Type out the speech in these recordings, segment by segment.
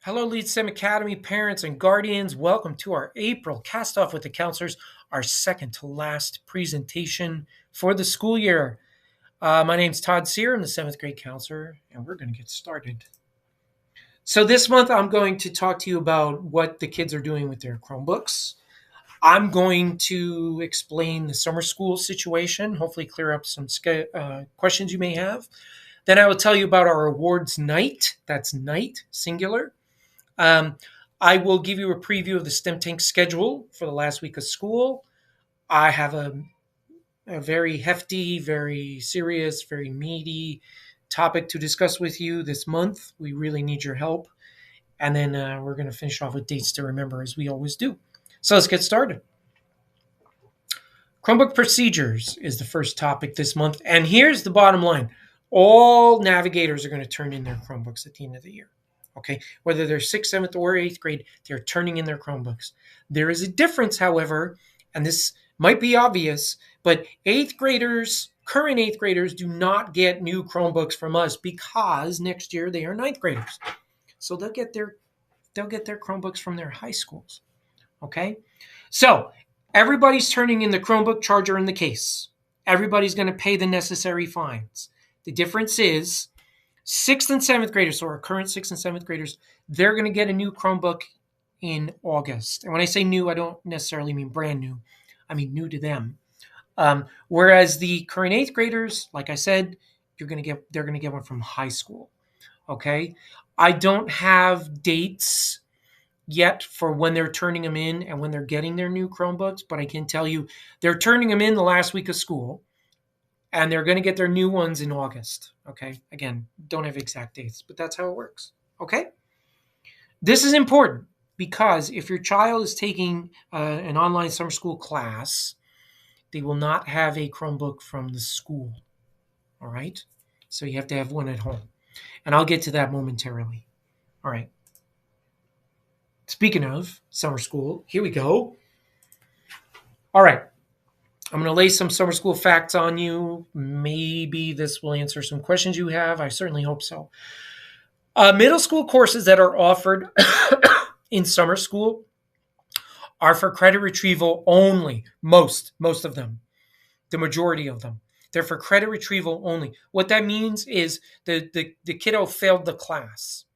Hello, Lead STEM Academy parents and guardians. Welcome to our April Cast Off with the Counselors, our second to last presentation for the school year. My name's Todd Sear. I'm the seventh grade counselor, and we're going to get started. So, this month I'm going to talk to you about what the kids are doing with their Chromebooks. I'm going to explain the summer school situation, hopefully, clear up some questions you may have. Then I will tell you about our awards night. That's night, singular. I will give you a preview of the STEM Tank schedule for the last week of school. I have a very hefty, very serious, very meaty topic to discuss with you this month. We really need your help. And then we're going to finish off with dates to remember, as we always do. So let's get started. Chromebook procedures is the first topic this month. And here's the bottom line. All navigators are going to turn in their Chromebooks at the end of the year. Okay, whether they're 6th, 7th, or 8th grade, they're turning in their Chromebooks. There is a difference, however, and this might be obvious, but 8th graders, current 8th graders, do not get new Chromebooks from us because next year they are 9th graders. So they'll get their Chromebooks from their high schools. Okay, so everybody's turning in the Chromebook, charger, and the case. Everybody's going to pay the necessary fines. The difference is 6th and 7th graders, so our current 6th and 7th graders, they're going to get a new Chromebook in August. And when I say new, I don't necessarily mean brand new. I mean new to them. Whereas the current 8th graders, like I said, they're going to get one from high school. Okay? I don't have dates yet for when they're turning them in and when they're getting their new Chromebooks, but I can tell you they're turning them in the last week of school. And they're going to get their new ones in August. Okay. Again, don't have exact dates, but that's how it works. Okay. This is important because if your child is taking an online summer school class, they will not have a Chromebook from the school. All right. So you have to have one at home. And I'll get to that momentarily. All right. Speaking of summer school, here we go. All right. I'm going to lay some summer school facts on you. Maybe this will answer some questions you have. I certainly hope so. Middle school courses that are offered in summer school are for credit retrieval only. Most of them, the majority of them. They're for credit retrieval only. What that means is the kiddo failed the class.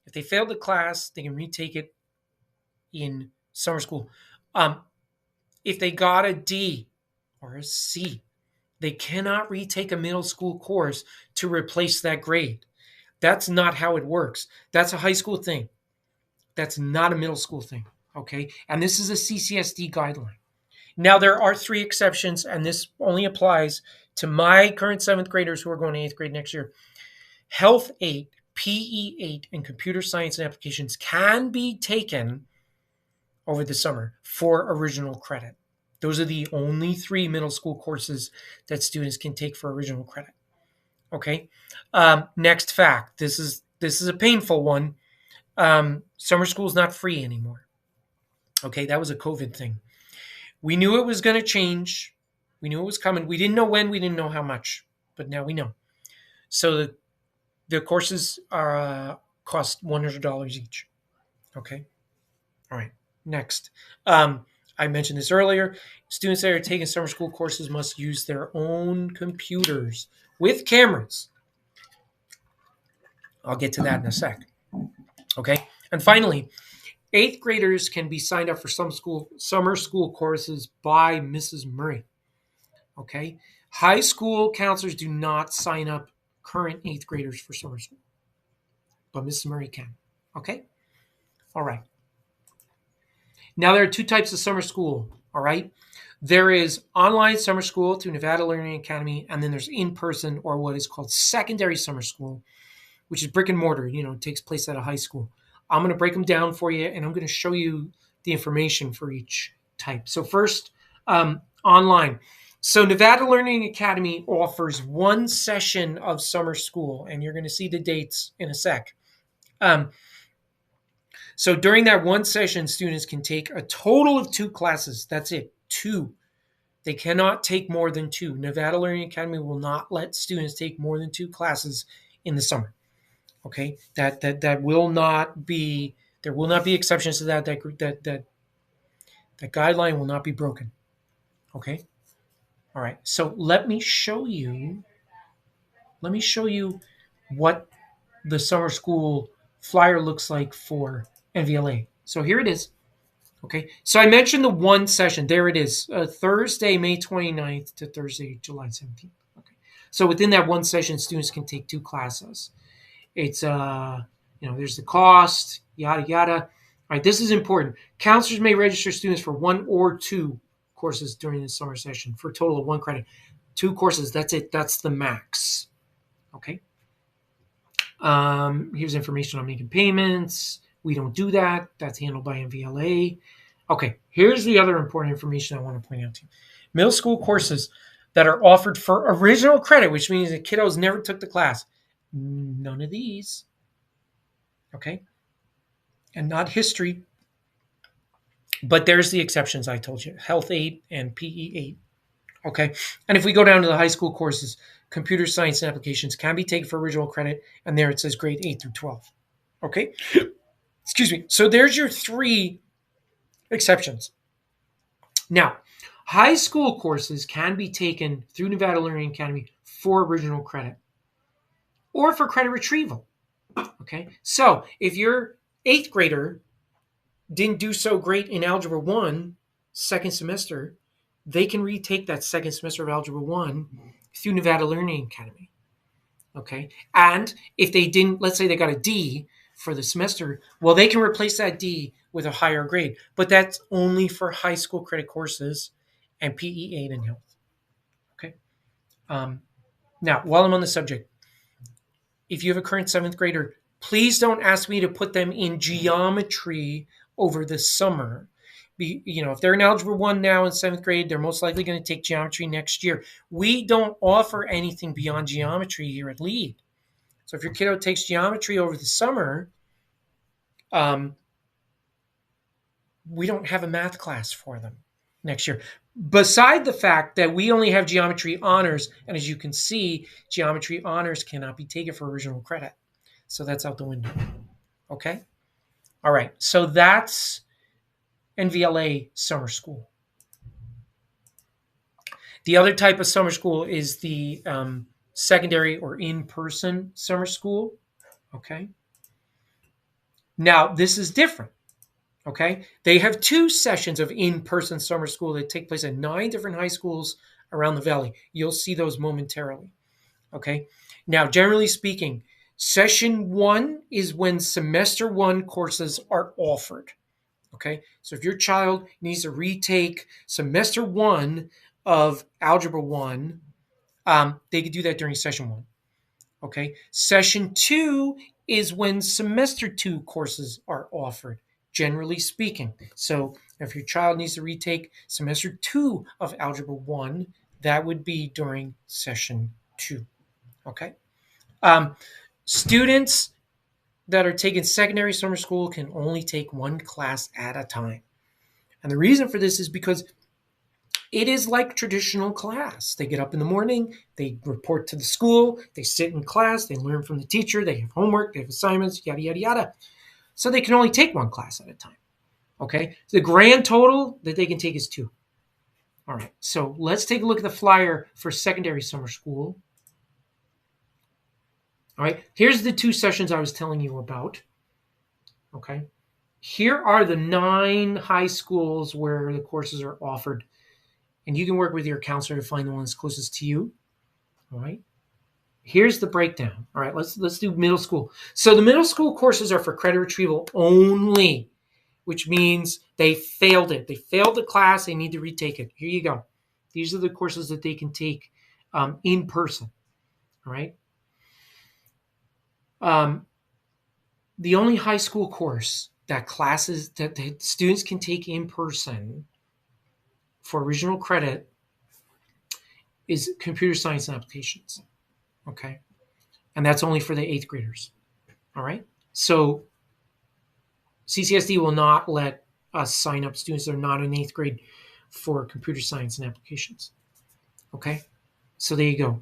If they failed the class, they can retake it in summer school. If they got a D or a C, they cannot retake a middle school course to replace that grade. That's not how it works. That's a high school thing. That's not a middle school thing, okay? And this is a CCSD guideline. Now, there are 3 exceptions, and this only applies to my current 7th graders who are going to 8th grade next year. Health 8, PE 8, and computer science and applications can be taken over the summer for original credit. Those are the only 3 middle school courses that students can take for original credit. Okay. Next fact. This is a painful one. Summer school is not free anymore. Okay, that was a COVID thing. We knew it was going to change. We knew it was coming. We didn't know when. We didn't know how much, but now we know. So the courses are cost $100 each. Okay. All right. Next. I mentioned this earlier. Students that are taking summer school courses must use their own computers with cameras. I'll get to that in a sec. Okay. And finally, 8th graders can be signed up for summer school courses by Mrs. Murray. Okay. High school counselors do not sign up current 8th graders for summer school, but Mrs. Murray can. Okay. All right. Now, there are 2 types of summer school, all right? There is online summer school through Nevada Learning Academy, and then there's in-person or what is called secondary summer school, which is brick and mortar, it takes place at a high school. I'm going to break them down for you, and I'm going to show you the information for each type. So first, online. So Nevada Learning Academy offers 1 session of summer school, and you're going to see the dates in a sec. So during that 1 session, students can take a total of 2 classes. That's it, 2. They cannot take more than 2. Nevada Learning Academy will not let students take more than 2 classes in the summer. Okay, that will not be, there will not be exceptions to that guideline will not be broken. Okay, all right. So let me show you what the summer school flyer looks like for NVLA. So here it is. Okay, so I mentioned the one session. There it is, Thursday, May 29th to Thursday, July 17th. Okay, so within that one session, students can take two classes. It's there's the cost, yada yada. All right, this is important. Counselors may register students for one or two courses during the summer session for a total of 1 credit. Two courses, that's it. That's the max. Okay. Here's information on making payments. We don't do that. That's handled by NVLA. Okay, here's the other important information I want to point out to you. Middle school courses that are offered for original credit, which means the kiddos never took the class. None of these. Okay. And not history. But there's the exceptions I told you. Health 8 and PE 8. Okay. And if we go down to the high school courses, computer science and applications can be taken for original credit. And there it says grade 8 through 12. Okay. Excuse me. So there's your 3 exceptions. Now, high school courses can be taken through Nevada Learning Academy for original credit or for credit retrieval. Okay. So if your 8th grader didn't do so great in Algebra 1 second semester, they can retake that second semester of Algebra 1 through Nevada Learning Academy. Okay. And if they didn't, let's say they got a D for the semester, well, they can replace that D with a higher grade. But that's only for high school credit courses and PE 8 and health. Okay. Now, while I'm on the subject, if you have a current 7th grader, please don't ask me to put them in geometry over the summer. If they're in Algebra 1 now in 7th grade, they're most likely going to take geometry next year. We don't offer anything beyond geometry here at LEAD. So if your kiddo takes geometry over the summer, we don't have a math class for them next year. Beside the fact that we only have geometry honors, and as you can see, geometry honors cannot be taken for original credit. So that's out the window. Okay? All right. So that's NVLA summer school. The other type of summer school is the secondary or in-person summer school. Okay? Now, this is different. Okay? They have 2 sessions of in-person summer school that take place at 9 different high schools around the valley. You'll see those momentarily. Okay? Now, generally speaking, session 1 is when semester 1 courses are offered. Okay? So if your child needs to retake semester 1 of Algebra 1, they could do that during session 1. Okay? Session 2 is when semester 2 courses are offered, generally speaking. So if your child needs to retake semester 2 of Algebra 1, that would be during session 2. Okay? Students that are taking secondary summer school can only take 1 class at a time. And the reason for this is because it is like traditional class. They get up in the morning, they report to the school, they sit in class, they learn from the teacher, they have homework, they have assignments, yada, yada, yada. So they can only take 1 class at a time. Okay? The grand total that they can take is 2. All right. So let's take a look at the flyer for secondary summer school. All right. Here's the 2 sessions I was telling you about. Okay. Here are the 9 high schools where the courses are offered. And you can work with your counselor to find the one that's closest to you. All right. Here's the breakdown. All right. Let's do middle school. So the middle school courses are for credit retrieval only, which means they failed it. They failed the class. They need to retake it. Here you go. These are the courses that they can take in person. All right. The only high school course that students can take in person for original credit is computer science and applications. Okay. And that's only for the 8th graders. All right. So CCSD will not let us sign up students that are not in 8th grade for computer science and applications. Okay. So there you go.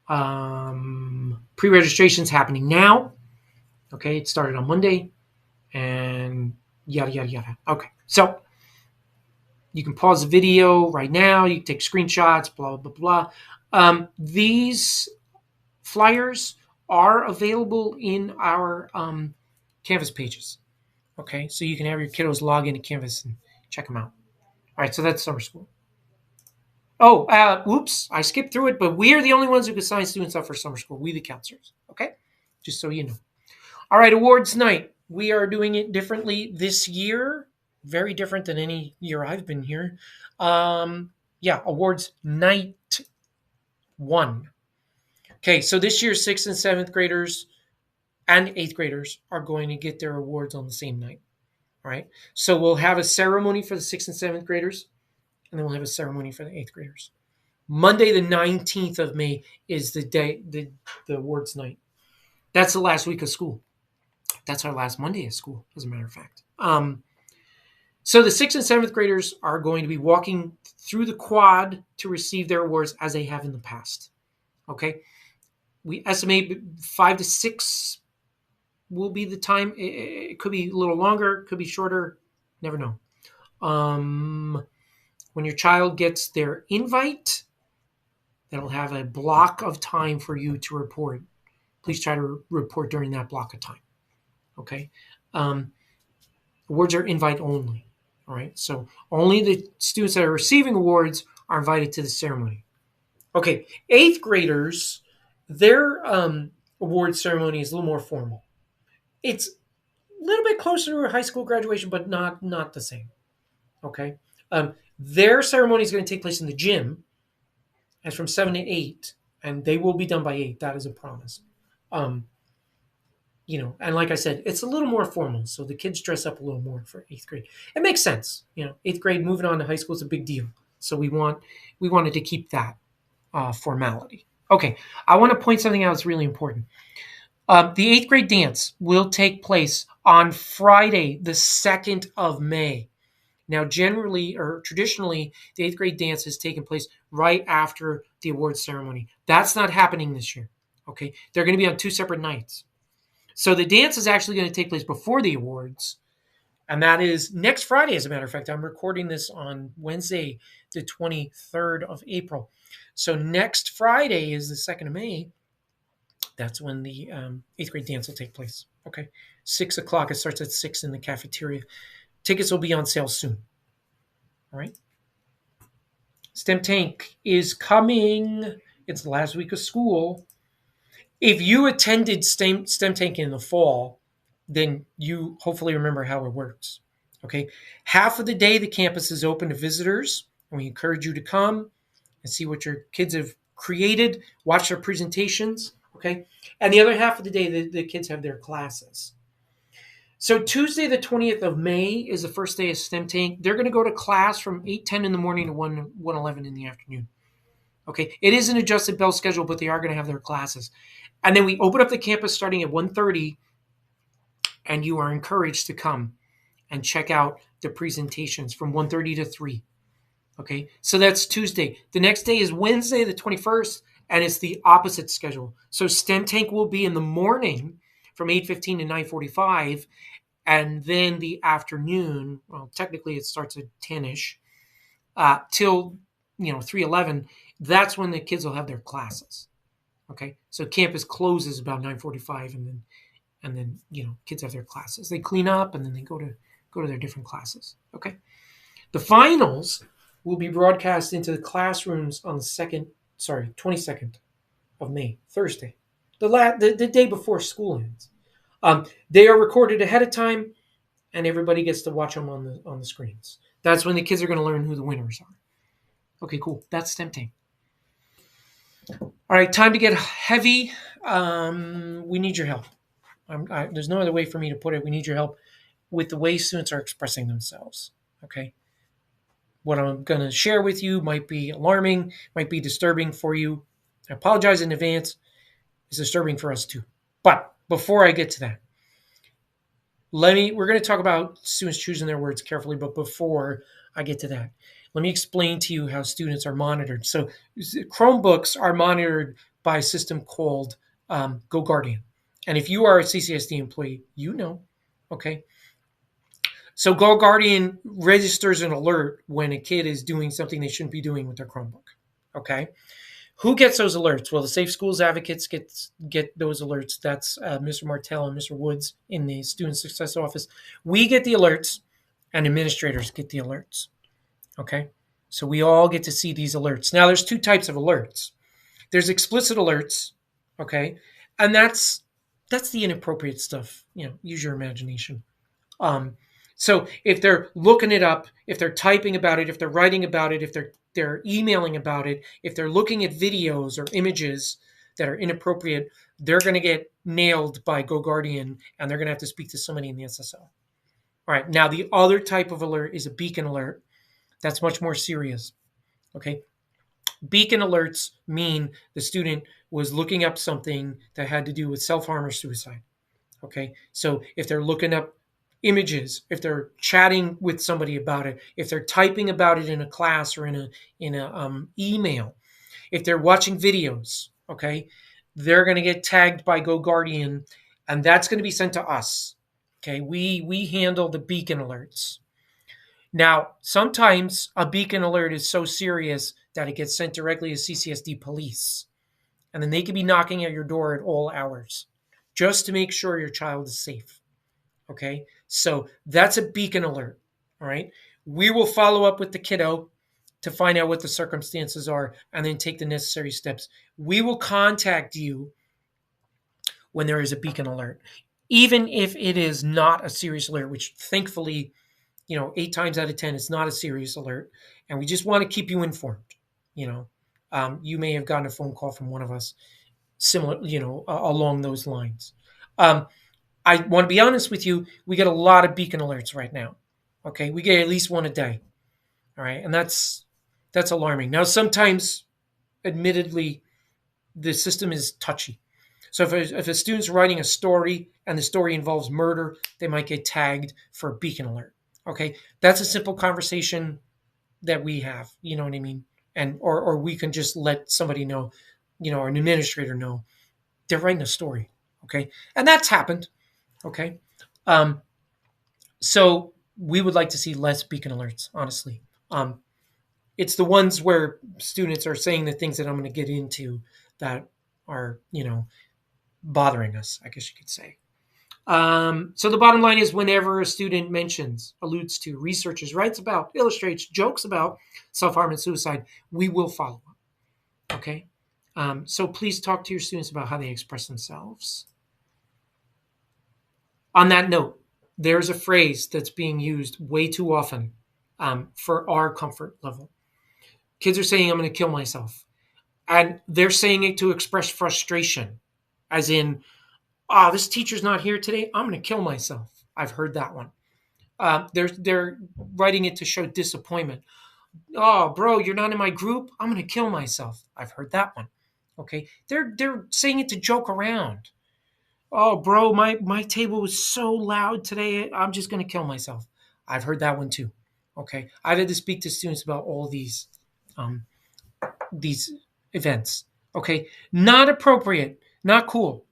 Pre-registration's happening now. Okay, it started on Monday, and yada yada yada. Okay, so you can pause the video right now. You can take screenshots. Blah blah blah. These flyers are available in our Canvas pages. Okay, so you can have your kiddos log into Canvas and check them out. All right, so that's summer school. Oh, whoops, I skipped through it, but we are the only ones who can sign students up for summer school. We, the counselors. Okay, just so you know. All right, awards night. We are doing it differently this year. Very different than any year I've been here. Yeah, awards night 1. Okay, so this year, 6th and 7th graders and 8th graders are going to get their awards on the same night. All right, so we'll have a ceremony for the 6th and 7th graders, and then we'll have a ceremony for the 8th graders. Monday, the 19th of May, is the day, the awards night. That's the last week of school. That's our last Monday of school, as a matter of fact. So the 6th and 7th graders are going to be walking through the quad to receive their awards as they have in the past. Okay, we estimate 5 to 6 will be the time. It could be a little longer, could be shorter. Never know. When your child gets their invite, that'll have a block of time for you to report. Please try to report during that block of time. Okay. Awards are invite only. All right. So only the students that are receiving awards are invited to the ceremony. Okay. 8th graders, their award ceremony is a little more formal. It's a little bit closer to a high school graduation, but not the same. Okay. Their ceremony is going to take place in the gym, and from 7 to 8, and they will be done by 8. That is a promise. And like I said, it's a little more formal, so the kids dress up a little more for 8th grade. It makes sense. 8th grade moving on to high school is a big deal, so we wanted to keep that formality. Okay, I want to point something out that's really important. The 8th grade dance will take place on Friday, the 2nd of May. Now, generally or traditionally, the 8th grade dance has taken place right after the awards ceremony. That's not happening this year. Okay, they're going to be on 2 separate nights. So the dance is actually going to take place before the awards, and that is next Friday, as a matter of fact. I'm recording this on Wednesday, the 23rd of April. So next Friday is the 2nd of May. That's when the 8th grade dance will take place. Okay, 6 o'clock. It starts at 6 in the cafeteria. Tickets will be on sale soon. All right. STEM Tank is coming. It's the last week of school. If you attended STEM Tank in the fall, then you hopefully remember how it works. Okay. Half of the day, the campus is open to visitors, and we encourage you to come and see what your kids have created, watch their presentations. Okay. And the other half of the day, the kids have their classes. So Tuesday, the 20th of May is the first day of STEM Tank. They're going to go to class from 8:10 in the morning to 1:11 in the afternoon. Okay. It is an adjusted bell schedule, but they are going to have their classes. And then we open up the campus starting at 1:30, and you are encouraged to come and check out the presentations from 1:30 to 3. Okay. So that's Tuesday. The next day is Wednesday, the 21st, and it's the opposite schedule. So STEM Tank will be in the morning from 8:15 to 9:45, and then the afternoon, well, technically it starts at 10ish, till 3:11. That's when the kids will have their classes. Okay, so campus closes about 9:45, and then kids have their classes. They clean up, and then they go to their different classes. Okay, the finals will be broadcast into the classrooms on the 22nd of May, Thursday, the day before school ends. They are recorded ahead of time, and everybody gets to watch them on the screens. That's when the kids are going to learn who the winners are. Okay, cool. That's STEM Tank. All right, time to get heavy. We need your help. There's no other way for me to put it. We need your help with the way students are expressing themselves. Okay. What I'm going to share with you might be alarming, might be disturbing for you. I apologize in advance. It's disturbing for us too. But before I get to that, we're going to talk about students choosing their words carefully. But before I get to that, let me explain to you how students are monitored. So Chromebooks are monitored by a system called GoGuardian. And if you are a CCSD employee, you know, okay? So GoGuardian registers an alert when a kid is doing something they shouldn't be doing with their Chromebook, okay? Who gets those alerts? Well, the Safe Schools advocates get those alerts. That's Mr. Martell and Mr. Woods in the Student Success Office. We get the alerts, and administrators get the alerts. Okay, so we all get to see these alerts. Now, there's two types of alerts. There's explicit alerts, okay, and that's the inappropriate stuff. Use your imagination. So if they're looking it up, if they're typing about it, if they're writing about it, if they're emailing about it, if they're looking at videos or images that are inappropriate, they're going to get nailed by GoGuardian, and they're going to have to speak to somebody in the SSO. All right. Now, the other type of alert is a beacon alert. That's much more serious. Okay. Beacon alerts mean the student was looking up something that had to do with self-harm or suicide. Okay. So if they're looking up images, if they're chatting with somebody about it, if they're typing about it in a class or in a email, if they're watching videos, okay, they're going to get tagged by GoGuardian, and that's going to be sent to us. Okay, we handle the beacon alerts. Now, sometimes a beacon alert is so serious that it gets sent directly to CCSD police, and then they could be knocking at your door at all hours just to make sure your child is safe. Okay, so that's a beacon alert. All right, we will follow up with the kiddo to find out what the circumstances are and then take the necessary steps. We will contact you when there is a beacon alert, even if it is not a serious alert, which thankfully, 8 times out of 10, it's not a serious alert. And we just want to keep you informed. You may have gotten a phone call from one of us similar, along those lines. I want to be honest with you, we get a lot of beacon alerts right now. Okay, we get at least one a day. All right, and that's alarming. Now, sometimes, admittedly, the system is touchy. So if a student's writing a story and the story involves murder, they might get tagged for a beacon alert. Okay, that's a simple conversation that we have. You know what I mean? And or we can just let somebody know, or an administrator know they're writing a story. Okay, and that's happened. Okay, so we would like to see less beacon alerts. Honestly, it's the ones where students are saying the things that I'm going to get into that are, bothering us, I guess you could say. So the bottom line is whenever a student mentions, alludes to, researches, writes about, illustrates, jokes about self-harm and suicide, we will follow up. Okay? So please talk to your students about how they express themselves. On that note, there's a phrase that's being used way too often for our comfort level. Kids are saying, I'm going to kill myself. And they're saying it to express frustration, as in, this teacher's not here today. I'm going to kill myself. I've heard that one. They're writing it to show disappointment. Oh, bro, you're not in my group. I'm going to kill myself. I've heard that one. Okay. They're saying it to joke around. Oh, bro, my table was so loud today. I'm just going to kill myself. I've heard that one too. Okay. I've had to speak to students about all these events. Okay. Not appropriate. Not cool.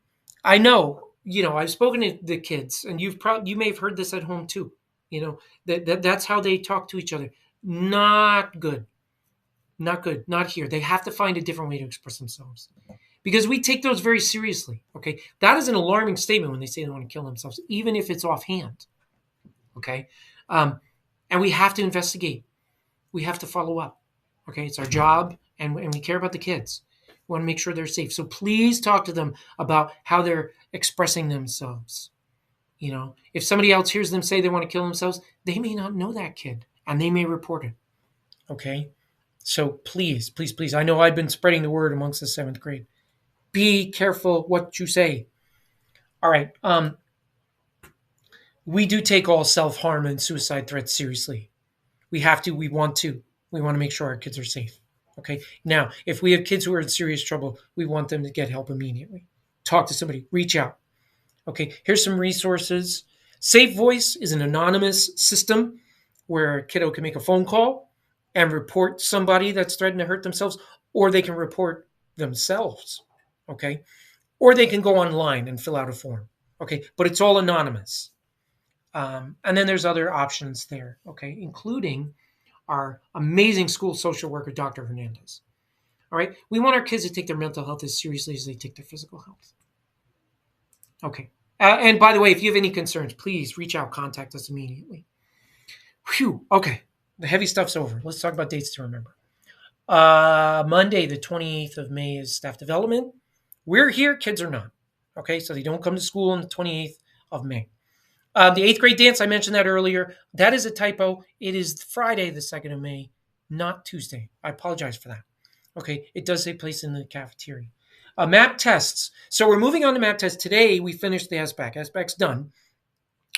I know, I've spoken to the kids, and you may have heard this at home too. That's how they talk to each other. Not good. Not good. Not here. They have to find a different way to express themselves, because we take those very seriously. Okay, that is an alarming statement when they say they want to kill themselves, even if it's offhand. Okay, and we have to investigate. We have to follow up. Okay, it's our job, and we care about the kids. We want to make sure they're safe. So please talk to them about how they're expressing themselves. If somebody else hears them say they want to kill themselves, they may not know that kid, and they may report it. Okay? So please, please, please, I know I've been spreading the word amongst the 7th grade. Be careful what you say. All right. We do take all self-harm and suicide threats seriously. We have to. We want to. We want to make sure our kids are safe. Okay. Now, if we have kids who are in serious trouble, we want them to get help immediately. Talk to somebody. Reach out. Okay. Here's some resources. Safe Voice is an anonymous system where a kiddo can make a phone call and report somebody that's threatened to hurt themselves, or they can report themselves. Okay. Or they can go online and fill out a form. Okay. But it's all anonymous. And then there's other options there. Okay. Including our amazing school social worker, Dr. Hernandez. All right. We want our kids to take their mental health as seriously as they take their physical health. Okay. And by the way, if you have any concerns, please reach out, contact us immediately. Phew. Okay. The heavy stuff's over. Let's talk about dates to remember. Monday, the 28th of May is staff development. We're here, kids are not. Okay. So they don't come to school on the 28th of May. The 8th grade dance, I mentioned that earlier. That is a typo. It is Friday, the 2nd of May, not Tuesday. I apologize for that. Okay. It does take place in the cafeteria. Map tests. So we're moving on to map tests. Today, we finished the SBAC. SBAC's done.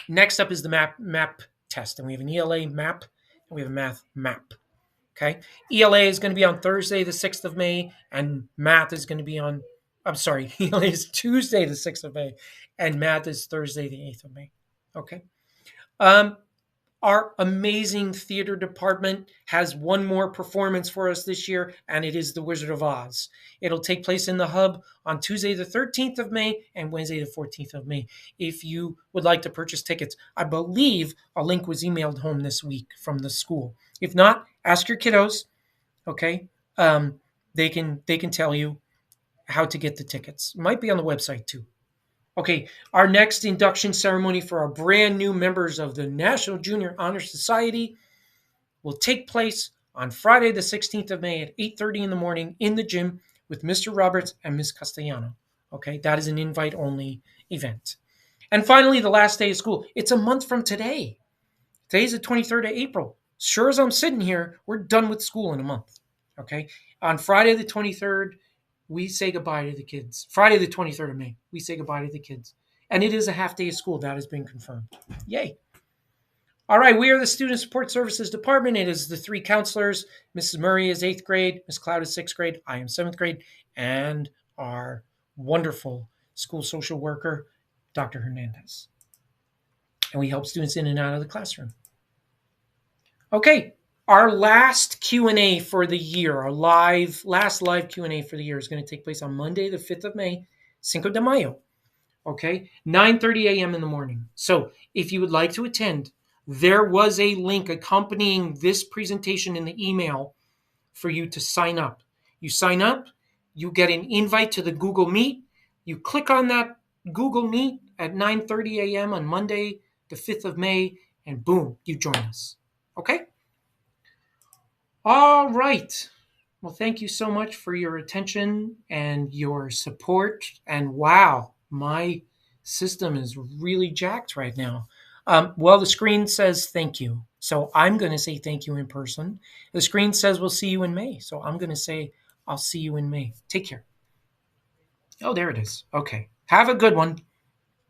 Next up is the map test. And we have an ELA map and we have a math map. Okay. ELA is going to be on Thursday, the 6th of May, and math is going to be on, I'm sorry, ELA is Tuesday, the 6th of May, and math is Thursday, the 8th of May. Okay. Our amazing theater department has one more performance for us this year, and it is The Wizard of Oz. It'll take place in the Hub on Tuesday, the 13th of May, and Wednesday, the 14th of May. If you would like to purchase tickets, I believe a link was emailed home this week from the school. If not, ask your kiddos. Okay, they can tell you how to get the tickets. It might be on the website too. Okay, our next induction ceremony for our brand new members of the National Junior Honor Society will take place on Friday, the 16th of May at 8:30 in the morning in the gym with Mr. Roberts and Ms. Castellano. Okay, that is an invite-only event. And finally, the last day of school. It's a month from today. Today's the 23rd of April. Sure as I'm sitting here, we're done with school in a month. Okay, on Friday, the 23rd, we say goodbye to the kids. Friday, the 23rd of May, we say goodbye to the kids. And it is a half day of school. That has been confirmed. Yay. All right, we are the Student Support Services Department. It is the three counselors. Mrs. Murray is 8th grade. Ms. Cloud is 6th grade. I am 7th grade. And our wonderful school social worker, Dr. Hernandez. And we help students in and out of the classroom. Okay, our last Q&A for the year, our last live Q&A for the year is going to take place on Monday, the 5th of May, Cinco de Mayo. Okay, 9:30 a.m. in the morning. So if you would like to attend, there was a link accompanying this presentation in the email for you to sign up. You sign up, you get an invite to the Google Meet. You click on that Google Meet at 9:30 a.m. on Monday, the 5th of May, and boom, you join us. Okay? All right. Well, thank you so much for your attention and your support. And wow, my system is really jacked right now. Well, the screen says thank you. So I'm going to say thank you in person. The screen says we'll see you in May. So I'm going to say I'll see you in May. Take care. Oh, there it is. Okay. Have a good one.